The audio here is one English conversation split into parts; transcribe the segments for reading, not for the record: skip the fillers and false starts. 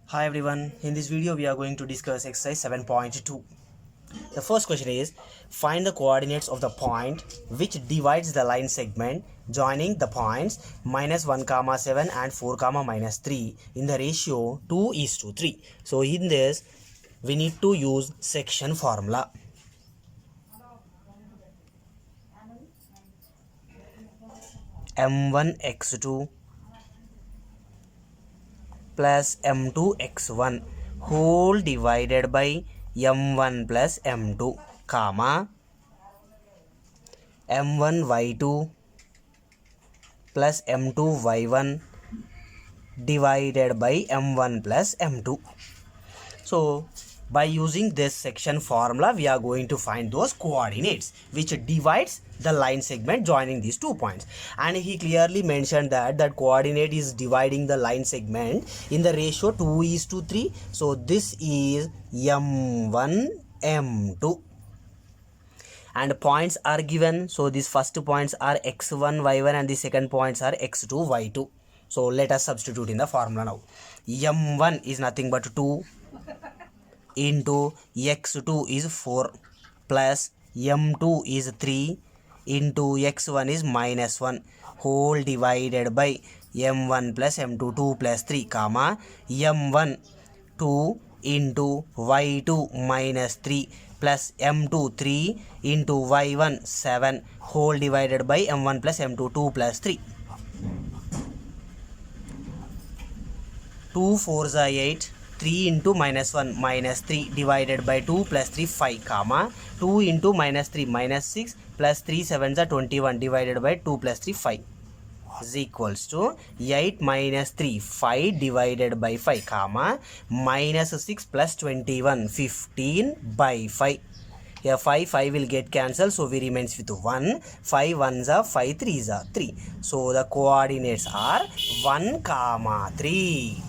Hi everyone, in this video we are going to discuss exercise 7.2. The first question is, find the coordinates of the point which divides the line segment joining the points -1, 7 and 4, -3 in the ratio 2:3. So in this we need to use section formula. M1x2 plus M2x1 whole divided by M1 plus M2, comma M1y2 plus M2y1 divided by M1 plus M2. So by using this section formula we are going to find those coordinates which divides the line segment joining these 2 points, and he clearly mentioned that coordinate is dividing the line segment in the ratio 2:3. So this is M1 M2 and points are given. So these first points are x1 y1 and the second points are x2 y2. So let us substitute in the formula now. M1 is nothing but 2 into x2 is 4 plus m2 is 3 into x1 is -1 whole divided by m1 plus m2 2 plus 3, comma m1 2 into y2 -3 plus m2 3 into y1 7 whole divided by m1 plus m2 2 plus 3. 2 4s are 8, 3 into -1 -3 divided by 2 plus 3 5, comma 2 into -3 -6 plus 3 7s are 21 divided by 2 plus 3 5 is equals to 8 minus 3 5 divided by 5, comma -6 plus 21 15 by 5. Here 5 will get cancelled, so we remains with 1. 5 1s are 5 3s are 3. So the coordinates are 1, 3.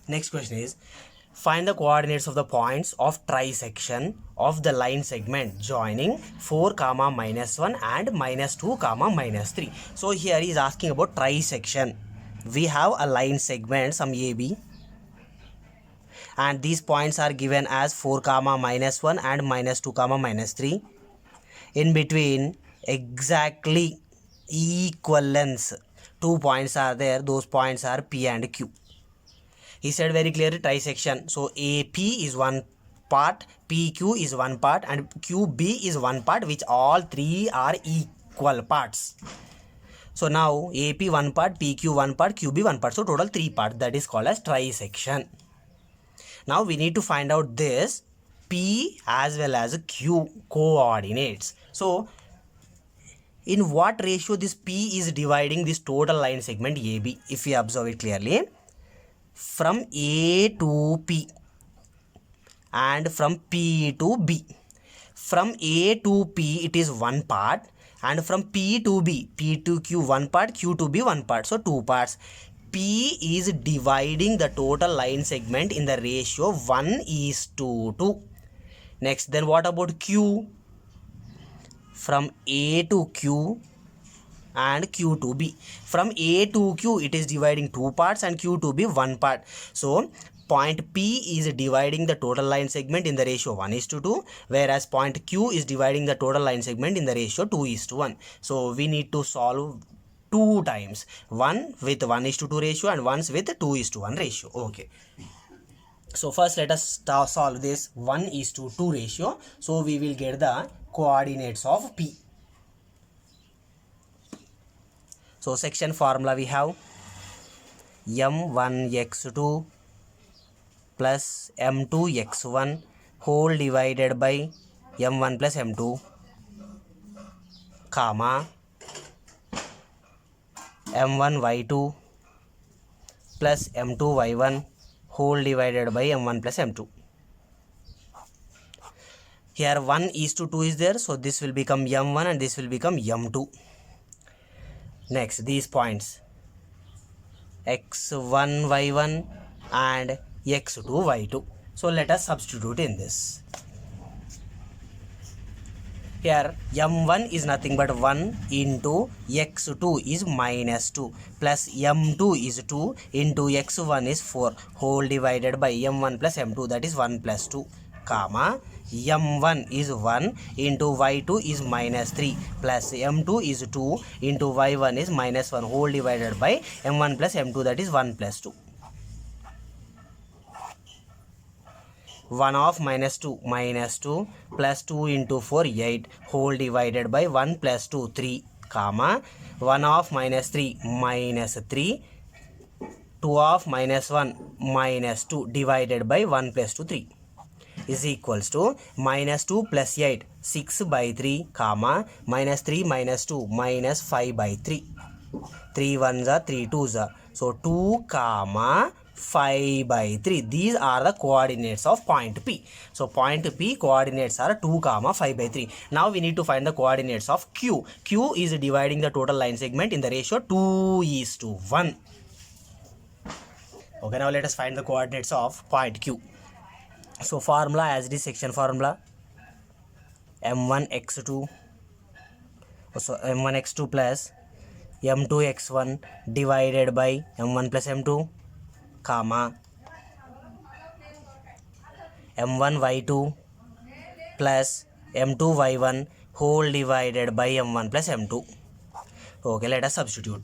Next question is, find the coordinates of the points of trisection of the line segment joining 4, -1 and -2, -3. So here he is asking about trisection. We have a line segment, some AB, and these points are given as 4, -1 and -2, -3. In between exactly equivalence 2 points are there. Those points are P and Q. He said very clearly trisection. So AP is one part, PQ is one part, and QB is one part, which all three are equal parts. So now AP one part, PQ one part, QB one part. So total 3 parts. That is called as trisection. Now we need to find out this P as well as Q coordinates. So in what ratio this P is dividing this total line segment AB? If we observe it clearly, from A to P and from P to B. From A to P it is one part, and from P to B, P to Q one part, Q to B one part, so 2 parts. P is dividing the total line segment in the ratio 1:2. Next, then what about Q? From A to Q and Q to B. From A to Q it is dividing 2 parts and Q to B one part. So point P is dividing the total line segment in the ratio 1:2, whereas point Q is dividing the total line segment in the ratio 2:1. So we need to solve 2 times, one with 1:2 ratio and once with 2:1 ratio. Okay, so first let us solve this 1:2 ratio. So we will get the coordinates of P. So section formula we have m1x2 plus m2x1 whole divided by m1 plus m2, comma m1y2 plus m2y1 whole divided by m1 plus m2. Here 1:2 is there, so this will become m1 and this will become m2. Next, these points x1 y1 and x2 y2. So let us substitute in this. Here m1 is nothing but 1 into x2 is minus 2 plus m2 is 2 into x1 is 4 whole divided by m1 plus m2, that is 1 plus 2, comma m1 is 1 into y2 is minus 3 plus m2 is 2 into y1 is minus 1 whole divided by m1 plus m2, that is 1 plus 2. 1 of minus 2 plus 2 into 4 8 whole divided by 1 plus 2 3, comma 1 of minus 3 minus 3, 2 of minus 1 minus 2 divided by 1 plus 2 3 is equals to minus 2 plus 8 6 by 3, comma minus 3 minus 2 minus 5 by 3. 3 ones are 3 twos are, so 2 comma 5 by 3. These are the coordinates of point P. So point P coordinates are 2 comma 5 by 3. Now we need to find the coordinates of Q. Q is dividing the total line segment in the ratio 2:1. Okay, now let us find the coordinates of point Q. So formula as it is, section formula, m1 x2, so m1 x2 plus m2 x1 divided by m1 plus m2, comma m1 y2 plus m2 y1 whole divided by m1 plus m2. Okay, let us substitute.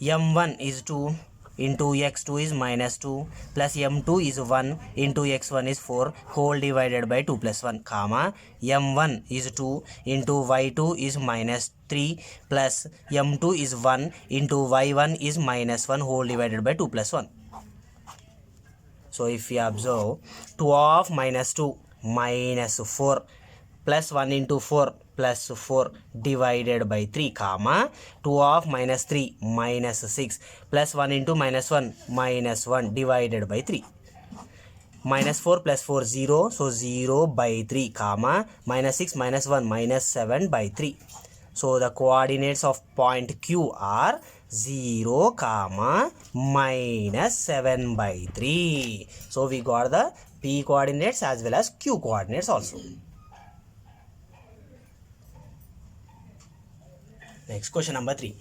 m1 is 2 into x2 is minus 2 plus m2 is 1 into x1 is 4 whole divided by 2 plus 1, comma m1 is 2 into y2 is minus 3 plus m2 is 1 into y1 is minus 1 whole divided by 2 plus 1. So if we observe, 2 of minus 2 minus 4 plus 1 into 4 plus 4 divided by 3, comma 2 of minus 3 minus 6 plus 1 into minus 1 minus 1 divided by 3. Minus 4 plus 4 0, so 0 by 3, comma minus 6 minus 1 minus 7 by 3. So the coordinates of point Q are 0 comma minus 7 by 3. So we got the P coordinates as well as Q coordinates also. Next, question number 3.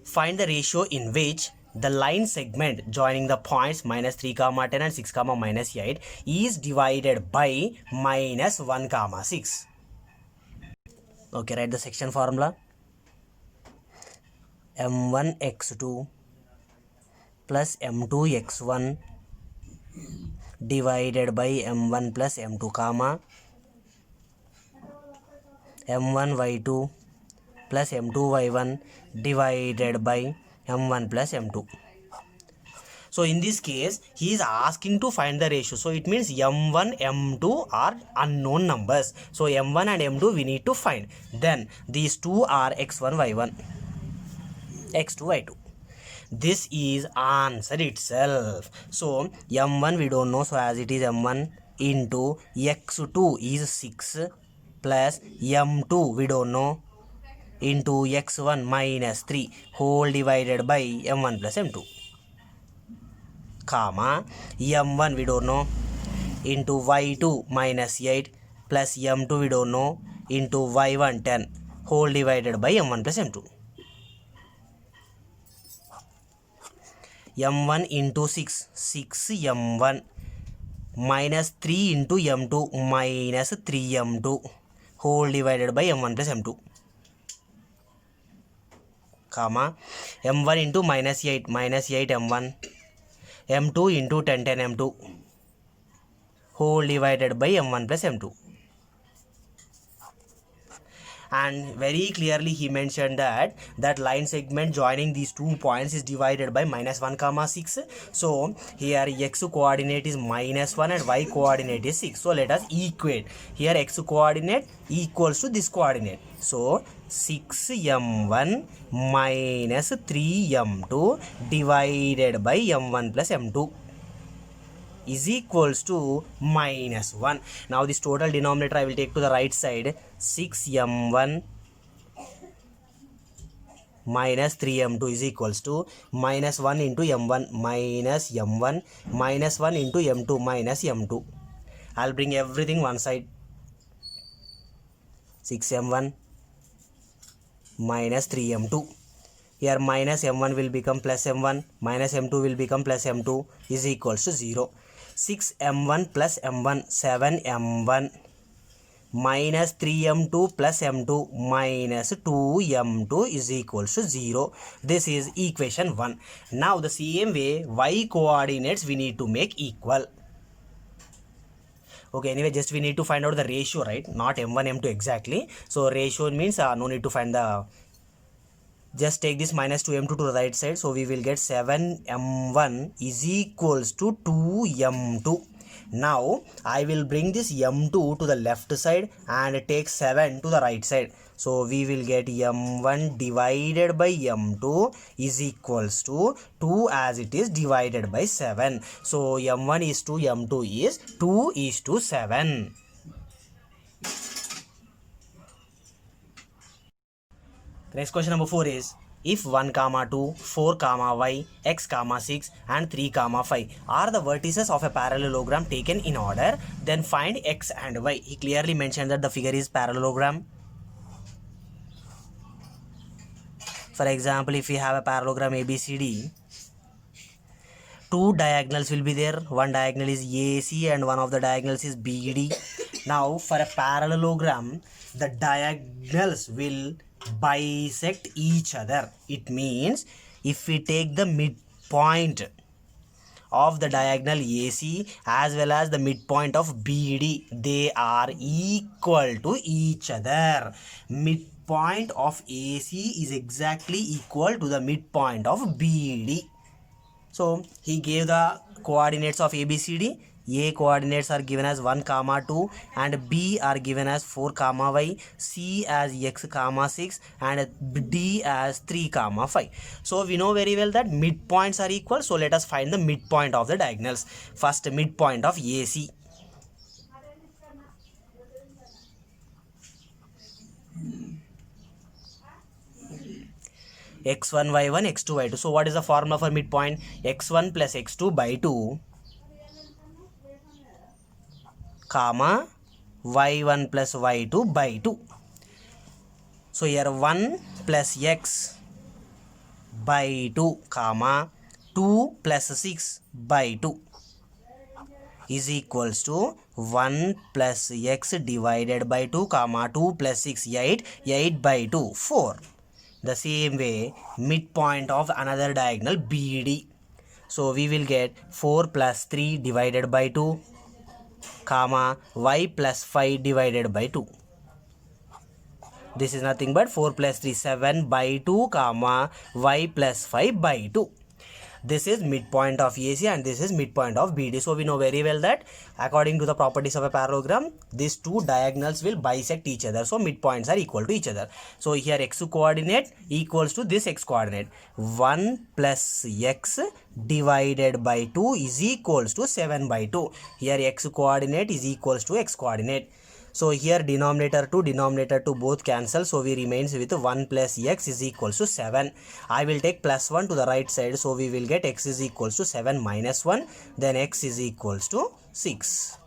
Find the ratio in which the line segment joining the points minus 3 comma 10 and 6 comma minus 8 is divided by minus 1 comma 6. Okay, write the section formula. m1 x2 plus m2 x1 divided by m1 plus m2, comma m1 y2 plus m2 y1 divided by m1 plus m2. So in this case he is asking to find the ratio, so it means m1 m2 are unknown numbers, so m1 and m2 we need to find. Then these two are x1 y1, x2 y2. This is answer itself. So m1 we don't know, so as it is m1 into x2 is 6 plus m2 we don't know into x1 minus 3 whole divided by m1 plus m2, comma m1 we don't know into y2 minus 8 plus m2 we don't know into y1 10 whole divided by m1 plus m2. m1 into 6 m1 minus 3 into m2 minus 3m2 whole divided by m1 plus m2, comma m1 into minus 8 m1 m2 into 10 m2 whole divided by m1 plus m2. And very clearly he mentioned that line segment joining these 2 points is divided by minus 1 comma 6. So here x coordinate is minus 1 and y coordinate is 6. So let us equate. Here x coordinate equals to this coordinate. So 6m1 minus 3m2 divided by m1 plus m2 is equals to minus 1. Now this total denominator I will take to the right side. 6m1 minus 3m2 is equals to minus 1 into m1 minus m1 minus 1 into m2 minus m2. I'll bring everything one side. 6m1 minus 3m2. Here minus m1 will become plus m1, minus m2 will become plus m2 is equals to 0. 6m1 plus m1, 7m1 minus 3m2 plus m2 minus 2m2 is equals to 0. This is equation 1. Now the same way y coordinates we need to make equal. Okay, anyway, just we need to find out the ratio, right? Not m1 m2 exactly. So ratio means no need to find the, just take this minus 2m2 to the right side. So we will get 7m1 is equals to 2m2. Now I will bring this m2 to the left side and take 7 to the right side. So we will get m1 divided by m2 is equals to 2 as it is divided by 7. So m1 is to m2 is 2 is to 7. Next question number 4 is, if 1 comma 2, 4 comma y, x comma 6 and 3 comma 5 are the vertices of a parallelogram taken in order, then find x and y. He clearly mentioned that the figure is parallelogram. For example, if we have a parallelogram ABCD, two diagonals will be there. One diagonal is AC and one of the diagonals is BD. Now for a parallelogram, the diagonals will bisect each other. It means if we take the midpoint of the diagonal AC as well as the midpoint of BD, they are equal to each other. Midpoint of AC is exactly equal to the midpoint of BD. So he gave the coordinates of ABCD. A coordinates are given as 1 comma 2 and B are given as 4 comma y, C as x comma 6 and D as 3 comma 5. So we know very well that midpoints are equal. So let us find the midpoint of the diagonals. First, midpoint of AC. x1 y1 x2 y2. So what is the formula for midpoint? x1 plus x2 by 2 comma y1 plus y2 by 2. So here 1 plus x by 2 comma 2 plus 6 by 2 is equals to 1 plus x divided by 2 comma 2 plus 6 8 by 2 4. The same way midpoint of another diagonal BD. So we will get 4 plus 3 divided by 2 comma y plus 5 divided by 2. This is nothing but 4 plus 3 7 by 2 comma y plus 5 by 2. This is midpoint of AC and this is midpoint of BD. So we know very well that according to the properties of a parallelogram, these two diagonals will bisect each other. So midpoints are equal to each other. So here x coordinate equals to this x coordinate. 1 plus x divided by 2 is equals to 7 by 2. Here x coordinate is equals to x coordinate. So here denominator to both cancel. So we remains with 1 plus x is equals to 7. I will take plus 1 to the right side. So we will get x is equals to 7 minus 1. Then x is equals to 6.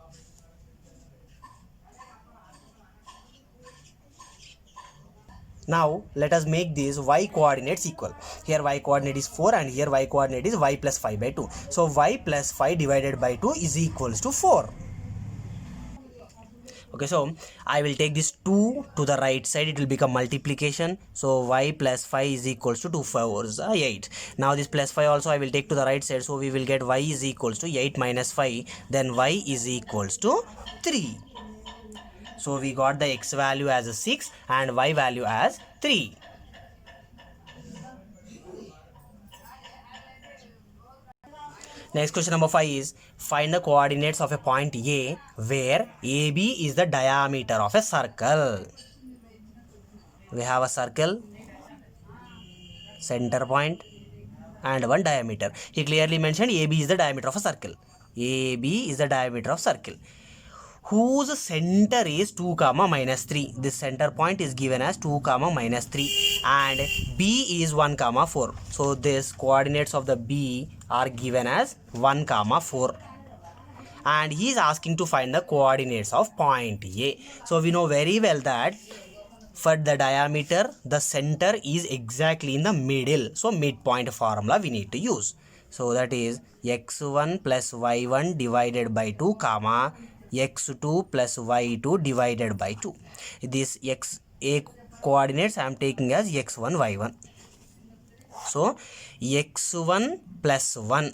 Now let us make these y coordinates equal. Here y coordinate is 4 and here y coordinate is y plus 5 by 2. So y plus 5 divided by 2 is equals to 4. Okay, so I will take this 2 to the right side. It will become multiplication. So y plus 5 is equals to 2 4s 8. Now this plus 5 also I will take to the right side. So we will get y is equals to 8 minus 5. Then y is equals to 3. So we got the x value as a 6 and y value as 3. Next question number 5 is, find the coordinates of a point A where AB is the diameter of a circle. We have a circle, center point and one diameter. He clearly mentioned AB is the diameter of a circle. AB is the diameter of circle whose center is 2 comma minus 3. This center point is given as 2 comma minus 3 and B is 1 comma 4. So this coordinates of the B are given as 1 comma 4 and he is asking to find the coordinates of point A. So we know very well that For the diameter, the center is exactly in the middle. So midpoint formula we need to use. So that is x1 plus y1 divided by 2 comma x2 plus y2 divided by 2. This xa coordinates I am taking as x1 y1. So x1 plus 1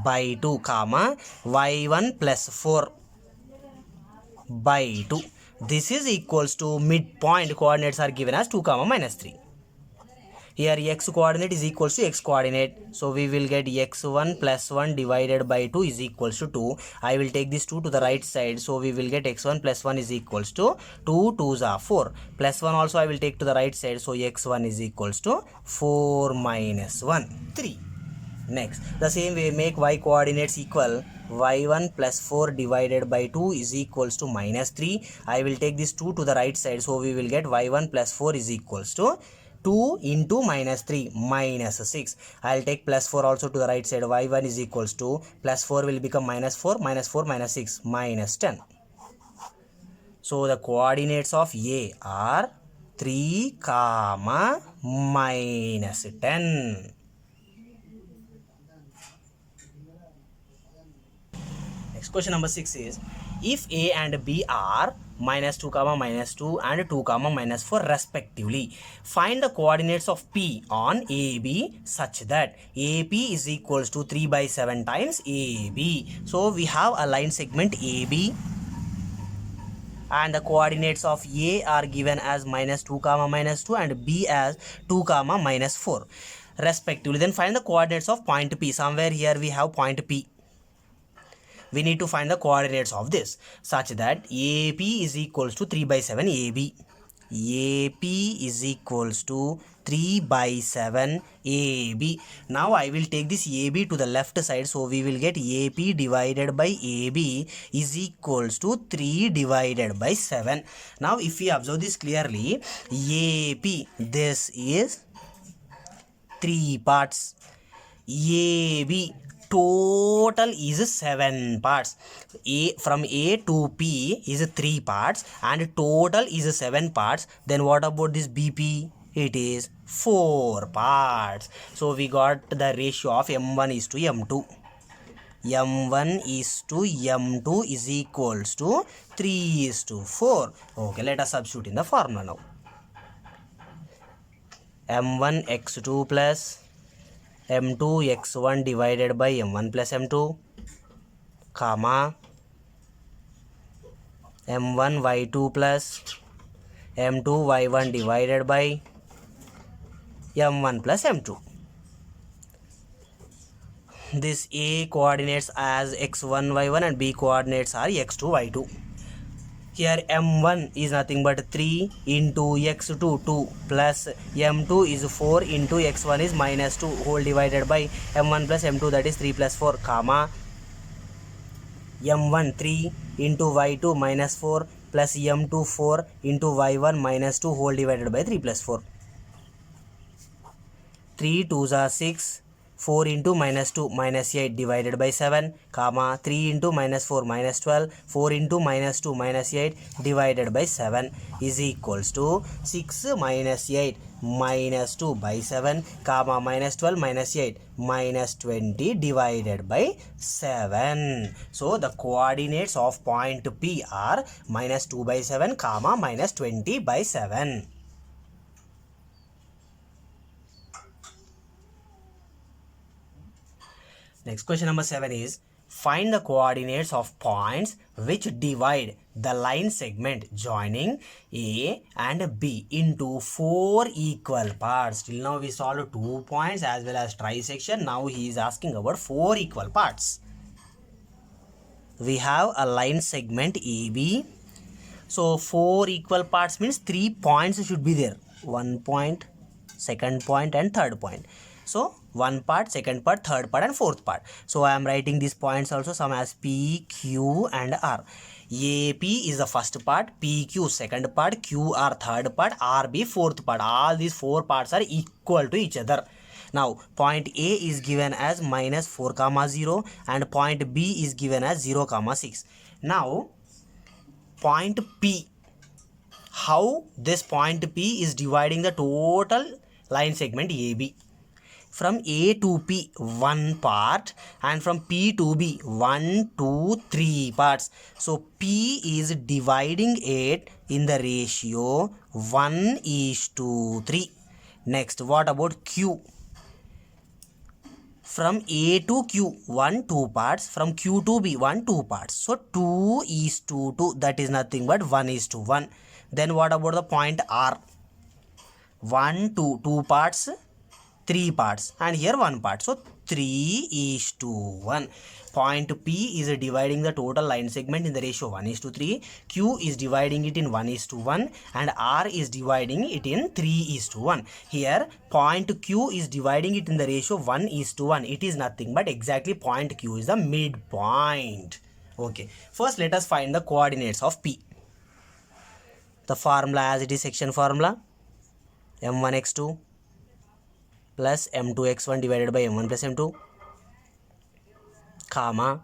by 2 comma y1 plus 4 by 2. This is equals to midpoint coordinates are given as 2 comma minus 3. Here x coordinate is equals to x coordinate. So we will get x1 plus 1 divided by 2 is equals to 2. I will take this 2 to the right side. So we will get x1 plus 1 is equals to 2 2s are 4. Plus 1 also I will take to the right side. So x1 is equals to 4 minus 1, 3. Next, the same way make y coordinates equal. Y1 plus 4 divided by 2 is equals to minus 3. I will take this 2 to the right side. So we will get y1 plus 4 is equals to 2 into minus 3 minus 6. I will take plus 4 also to the right side. Y1 is equals to plus 4 will become minus 4 minus 4 minus 6 minus 10. So the coordinates of A are 3 comma minus 10. Next question number 6 is, if A and B are minus 2 comma minus 2 and 2 comma minus 4 respectively, find the coordinates of P on AB such that AP is equals to 3 by 7 times AB. So we have a line segment AB and the coordinates of A are given as minus 2 comma minus 2 and B as 2 comma minus 4 respectively. Then find the coordinates of point P. Somewhere here we have point P. We need to find the coordinates of this such that AP is equals to 3 by 7 AB. AP is equals to 3 by 7 AB. Now I will take this AB to the left side. So we will get AP divided by AB is equals to 3 divided by 7. Now if we observe this clearly, AP, this is 3 parts. AB total is 7 parts. From A to P is 3 parts and total is 7 parts. Then what about this BP? It is 4 parts. So we got the ratio of M1 is to M2. M1 is to M2 is equals to 3 is to 4. Okay, let us substitute in the formula now. M1 x2 plus M2 x1 divided by M1 plus M2 comma M1 y2 plus M2 y1 divided by M1 plus M2. This A coordinates as x1 y1 and B coordinates are x2 y2. Here M1 is nothing but 3 into x2 2 plus M2 is 4 into x1 is minus 2 whole divided by M1 plus M2, that is 3 plus 4 comma M1 3 into y2 minus 4 plus M2 4 into y1 minus 2 whole divided by 3 plus 4. 3 2s are 6. 4 into minus 2 minus 8 divided by 7 comma 3 into minus 4 minus 12, 4 into minus 2 minus 8 divided by 7 is equals to 6 minus 8 minus 2 by 7 comma minus 12 minus 8 minus 20 divided by 7. So the coordinates of point P are minus 2 by 7 comma minus 20 by 7. Next question number 7 is, find the coordinates of points which divide the line segment joining A and B into 4 equal parts. Till now we solved 2 points as well as trisection. Now he is asking about 4 equal parts. We have a line segment AB. So 4 equal parts means 3 points should be there. 1 point, second point and third point. So 1 part, second part, third part and fourth part. So I am writing these points also, some as P, Q and R. AP is the first part, PQ second part, QR third part, RB fourth part. All these 4 parts are equal to each other. Now point A is given as minus 4 comma 0 and point B is given as 0 comma 6. Now point P. how this point P is dividing the total line segment AB. From A to P, one part, and from P to B, 1, 2, 3 parts. So P is dividing it in the ratio 1:3. Next, what about Q? From A to Q, 1, 2 parts. From Q to B, 1, 2 parts. So 2:2. That is nothing but 1:1. Then what about the point R? 1, 2, 2 parts, 3 parts, and here 1 part. So 3:1. Point P is dividing the total line segment in the ratio 1:3. Q is dividing it in 1:1, and R is dividing it in 3:1. Here point Q is dividing it in the ratio 1:1. It is nothing but exactly point Q is the midpoint. Okay, first let us find the coordinates of P. The formula as it is section formula, m1x2 plus m2x1 divided by m1 plus m2, comma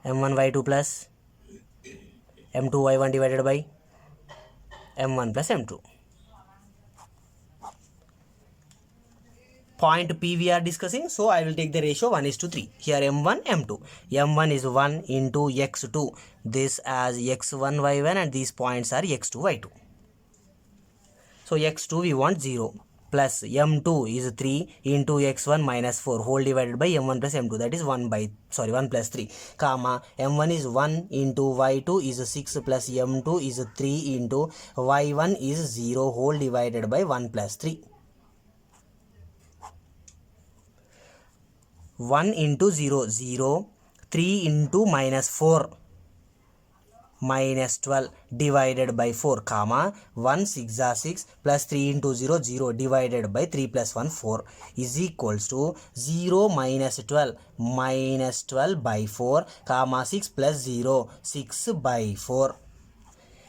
m1y2 plus m2y1 divided by m1 plus m2. Point P we are discussing, so I will take the ratio 1:3. Here m1, m2. m1 is 1 into x2. This as x1, y1, and these points are x2, y2. So x2 we want 0. Plus m2 is 3 into x1 minus 4 whole divided by m1 plus m2, that is 1 plus 3, comma m1 is 1 into y2 is 6 plus m2 is 3 into y1 is 0 whole divided by 1 plus 3. 1 into 0, 0, 3 into minus 4, minus 12 divided by 4, comma 1 6 are 6 plus 3 into 0, 0 divided by 3 plus 1, 4 is equals to 0 minus 12 by 4, comma 6 plus 0, 6 by 4.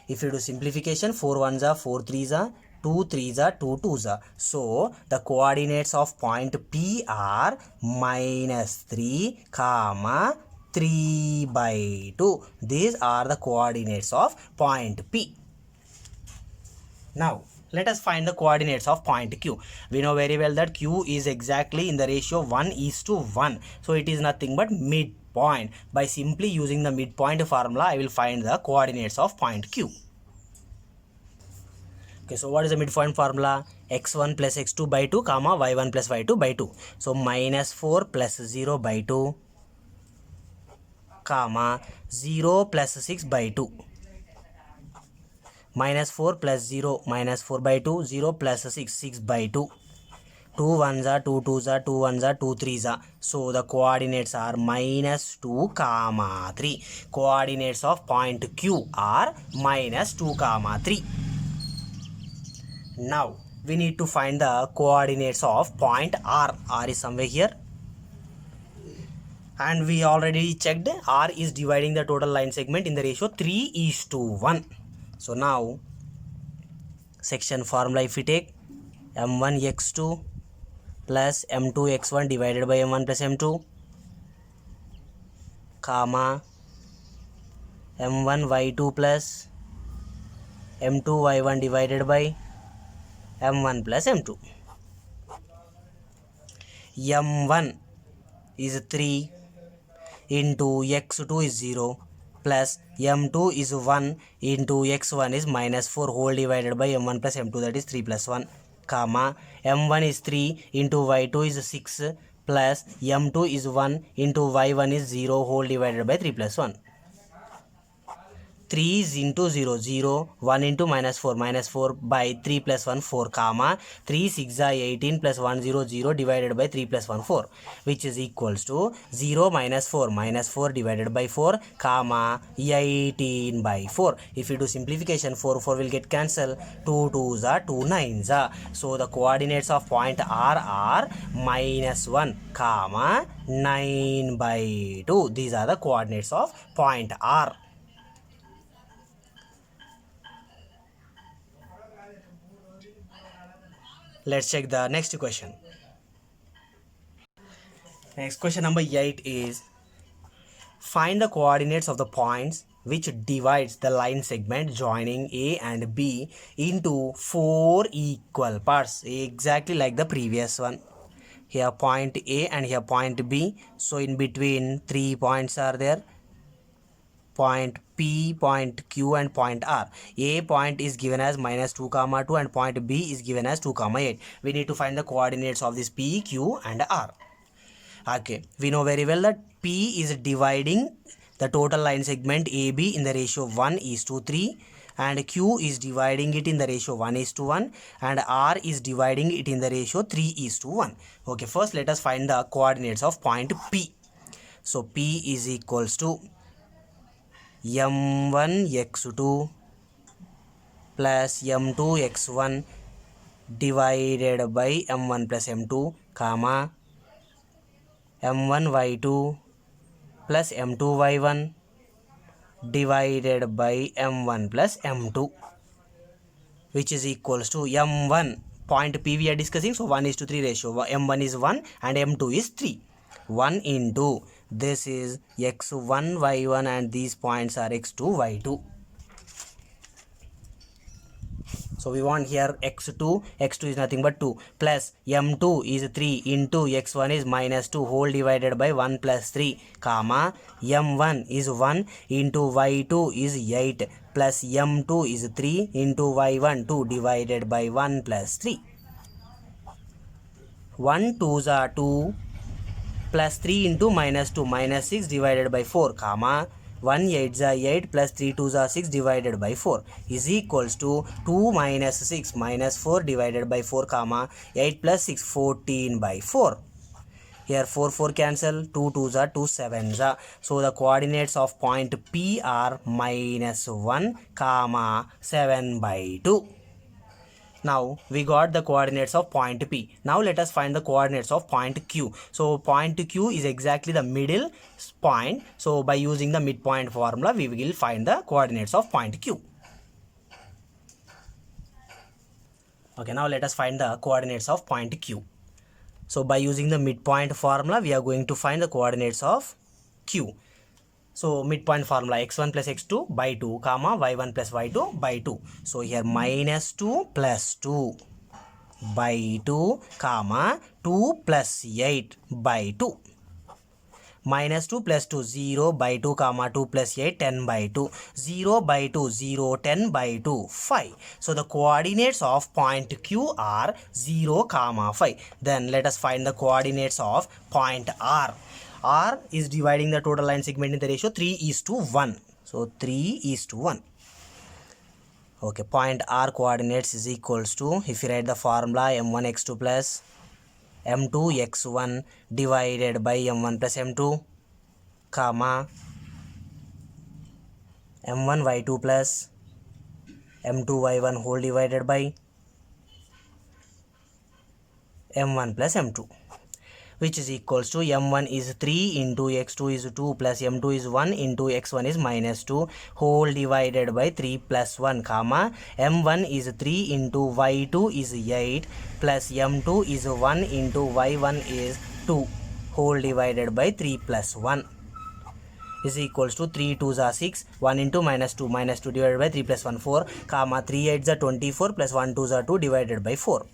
If you do simplification, 4 1s are 4 3s are 2 3s are 2 2s are. So the coordinates of point P are minus 3, comma 3 by 2. These are the coordinates of point P. Now let us find the coordinates of point Q. We know very well that Q is exactly in the ratio 1:1. So it is nothing but midpoint. By simply using the midpoint formula, I will find the coordinates of point Q. Okay, so what is the midpoint formula? x1 plus x2 by 2, comma y1 plus y2 by 2. So minus 4 plus 0 by 2, comma 0 plus 6 by 2. Minus 4 plus 0, minus 4 by 2, 0 plus 6, 6 by 2. 2 1s are 2 2s are 2 1s are 2 3s are. So the coordinates are minus 2, comma 3. Coordinates of point Q are minus 2, comma 3. Now we need to find the coordinates of point R. R is somewhere here. And we already checked R is dividing the total line segment in the ratio 3:1. So now section formula, if we take m1 x2 plus m2 x1 divided by m1 plus m2, comma m1 y2 plus m2 y1 divided by m1 plus m2. m1 is 3 into x2 is 0 plus m2 is 1 into x1 is minus 4 whole divided by m1 plus m2, that is 3 plus 1, comma m1 is 3 into y2 is 6 plus m2 is 1 into y1 is 0 whole divided by 3 plus 1. 3 is into 0, 0, 1 into minus 4 by 3 plus 1, 4, comma 3 6 are 18 plus 1 0 0 divided by 3 plus 1 4, which is equals to 0 minus 4 divided by 4, comma 18 by 4. If you do simplification, 4 will get cancelled, 2 2s are 2 9s are. So the coordinates of point R are minus 1, comma 9 by 2. These are the coordinates of point R. Let's check the next question. Next question number 8 is, find the coordinates of the points which divides the line segment joining A and B into 4 equal parts, exactly like the previous one. Here point A and here point B, so in between 3 points are there, point P, point Q and point R. A point is given as -2, 2 and point B is given as 2, 8. We need to find the coordinates of this P, Q and R. Okay, we know very well that P is dividing the total line segment AB in the ratio 1:3, and Q is dividing it in the ratio 1:1, and R is dividing it in the ratio 3:1. Okay, first let us find the coordinates of point P. So P is equals to m1 x2 plus m2 x1 divided by m1 plus m2, comma m1 y2 plus m2 y1 divided by m1 plus m2, which is equals to m1 point P we are discussing, so 1:3 ratio, m1 is 1 and m2 is 3. 1 into this is x1 y1 and these points are x2 y2. So we want here x2 is nothing but 2 plus m2 is 3 into x1 is -2 whole divided by 1 plus 3, comma m1 is 1 into y2 is 8 plus m2 is 3 into y1 2 divided by 1 plus 3. 1 2s are 2 plus 3 into -2 -6 divided by 4, comma 1 8s are 8 plus 3 2s are 6 divided by 4 is equals to 2 minus 6 minus 4 divided by 4, comma 8 plus 6 14 by 4. Here 4 cancel, 2 2s are 2 7s are. So the coordinates of point P are -1, comma 7 by 2. Now we got the coordinates of point P. Now let us find the coordinates of point Q. So point Q is exactly the middle point. So by using the midpoint formula, we will find the coordinates of point Q. Okay, now let us find the coordinates of point Q. So by using the midpoint formula, we are going to find the coordinates of Q. So midpoint formula x1 plus x2 by 2, comma y1 plus y2 by 2. So here -2 plus 2 by 2, comma 2 plus 8 by 2. -2 plus 2 0 by 2, comma 2 plus 8 10 by 2. 0 by 2 0 10 by 2 5. So the coordinates of point Q are 0, comma 5. Then let us find the coordinates of point R. R is dividing the total line segment in the ratio 3:1. So 3:1. Okay, point R coordinates is equals to, if you write the formula, m1 x2 plus m2 x1 divided by m1 plus m2, comma m1 y2 plus m2 y1 whole divided by m1 plus m2, which is equals to m1 is 3 into x2 is 2 plus m2 is 1 into x1 is -2 whole divided by 3 plus 1, comma m1 is 3 into y2 is 8 plus m2 is 1 into y1 is 2 whole divided by 3 plus 1 is equals to 3 2s are 6, 1 into -2 divided by 3 plus 1 4, comma 3 8s are 24 plus 1 2s are 2 divided by 4.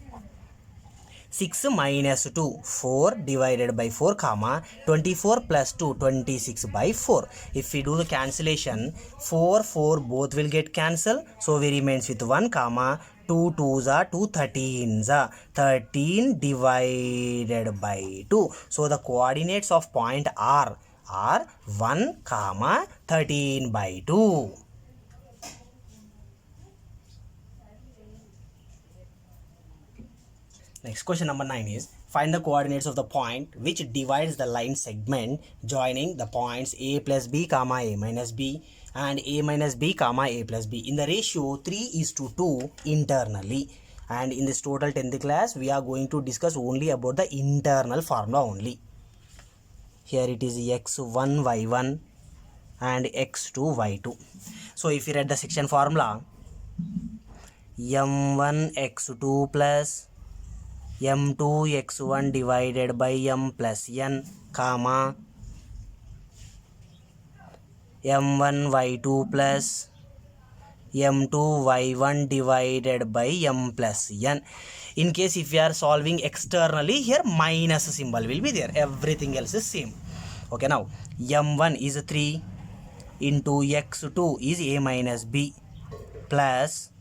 6 minus 2 4 divided by 4, comma 24 plus 2 26 by 4. If we do the cancellation, 4 both will get cancelled, so we remains with 1, comma 2 2s are 2 13s are 13 divided by 2. So the coordinates of point R are 1, comma 13 by 2. Next question number 9 is, find the coordinates of the point which divides the line segment joining the points a plus b, comma a minus b and a minus b, comma a plus b in the ratio 3:2 internally. And in this total 10th class, we are going to discuss only about the internal formula only. Here it is x1 y1 and x2 y2. So if you read the section formula, m1 x2 plus m2 x1 divided by m plus n, comma m1 y2 plus m2 y1 divided by m plus n. In case if we are solving externally, here minus symbol will be there, everything else is same. Okay, now m1 is 3 into x2 is a minus b plus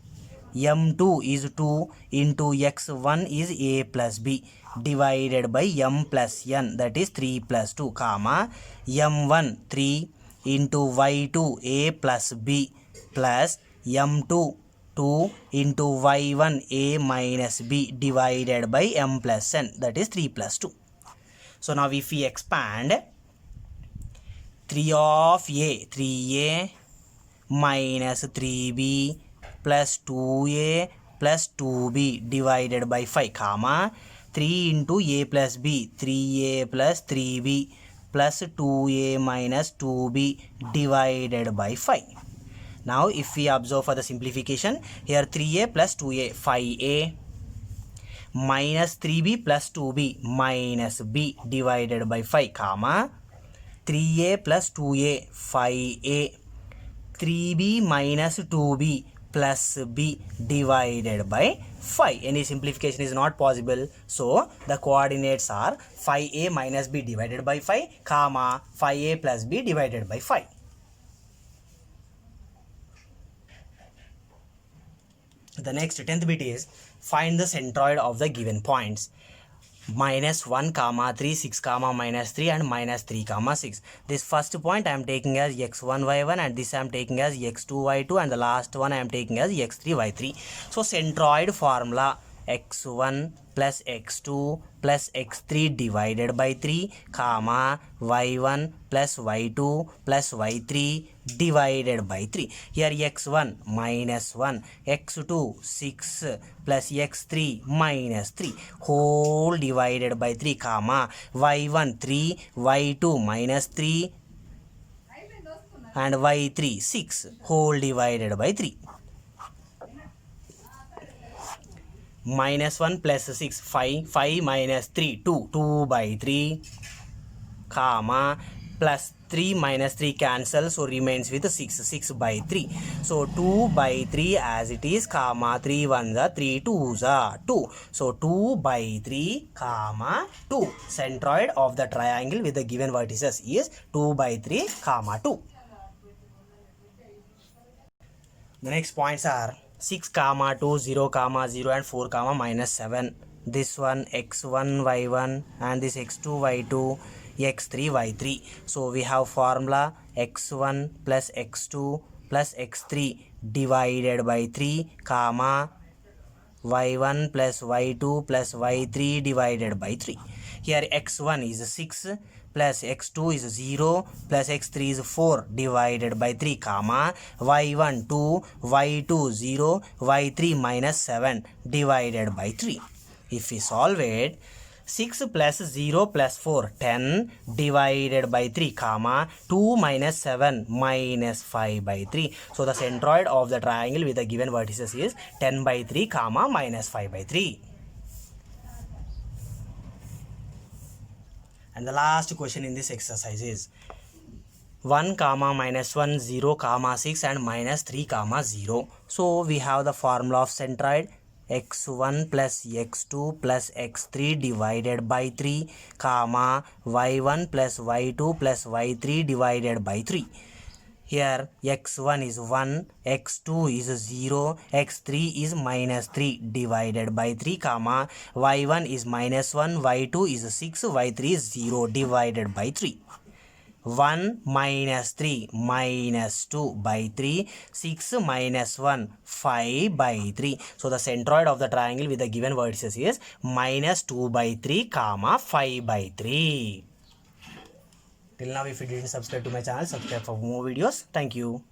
m2 is 2 into x1 is a plus b divided by m plus n, that is 3 plus 2, comma m1 3 into y2 a plus b plus m2 2 into y1 a minus b divided by m plus n, that is 3 plus 2. So now if we expand 3 of a, 3a minus 3b plus 2a plus 2b divided by 5, comma 3 into a plus b, 3a plus 3b plus 2a minus 2b divided by 5. Now if we observe for the simplification, here 3a plus 2a, 5a minus 3b plus 2b minus b divided by 5, comma 3a plus 2a, 5a 3b minus 2b plus b divided by 5. Any simplification is not possible, so the coordinates are 5a minus b divided by 5, comma 5a plus b divided by 5. The next 10th bit is find the centroid of the given points minus 1 comma 3 6 comma minus 3 and minus 3 comma 6. This first point I am taking as x1 y1 and this I am taking as x2 y2 and the last one I am taking as x3 y3. So centroid formula x1 plus x2 plus x3 divided by 3 comma y1 plus y2 plus y3 divided by 3. Here x1 minus 1, x2 6 plus x3 minus 3 whole divided by 3 comma y1 3 y2 minus 3 and y3 6 whole divided by 3. Minus 1 plus 6 5, 5 minus 3 2, 2 by 3 comma plus 3 minus 3 cancel, so remains with 6, 6 by 3. So 2 by 3 as it is, comma 3 1s are 3 2s are 2. So 2 by 3 comma 2. Centroid of the triangle with the given vertices is 2 by 3 comma 2. The next points are 6 comma 2 0 comma 0 and 4 comma minus 7. This one x1 y1 and this x2 y2 x3 y3. So we have formula x1 plus x2 plus x3 divided by 3 comma y1 plus y2 plus y3 divided by 3. Here x1 is 6 plus x2 is 0 plus x3 is 4 divided by 3 comma y1 2 y2 0 y3 minus 7 divided by 3. If we solve it, 6 plus 0 plus 4 10 divided by 3 comma 2 minus 7 minus 5 by 3. So the centroid of the triangle with the given vertices is 10 by 3 comma minus 5 by 3. And the last question in this exercise is 1 comma minus 1 0 comma 6 and minus 3 comma 0. So we have the formula of centroid x1 plus x2 plus x3 divided by 3 comma y1 plus y2 plus y3 divided by 3. Here x1 is 1, x2 is 0, x3 is minus 3 divided by 3 comma y1 is minus 1, y2 is 6, y3 is 0 divided by 3. 1 minus 3 minus 2 by 3, 6 minus 1 5 by 3. So the centroid of the triangle with the given vertices is minus 2 by 3 comma 5 by 3. Till now, if you didn't subscribe to my channel, subscribe for more videos. Thank you.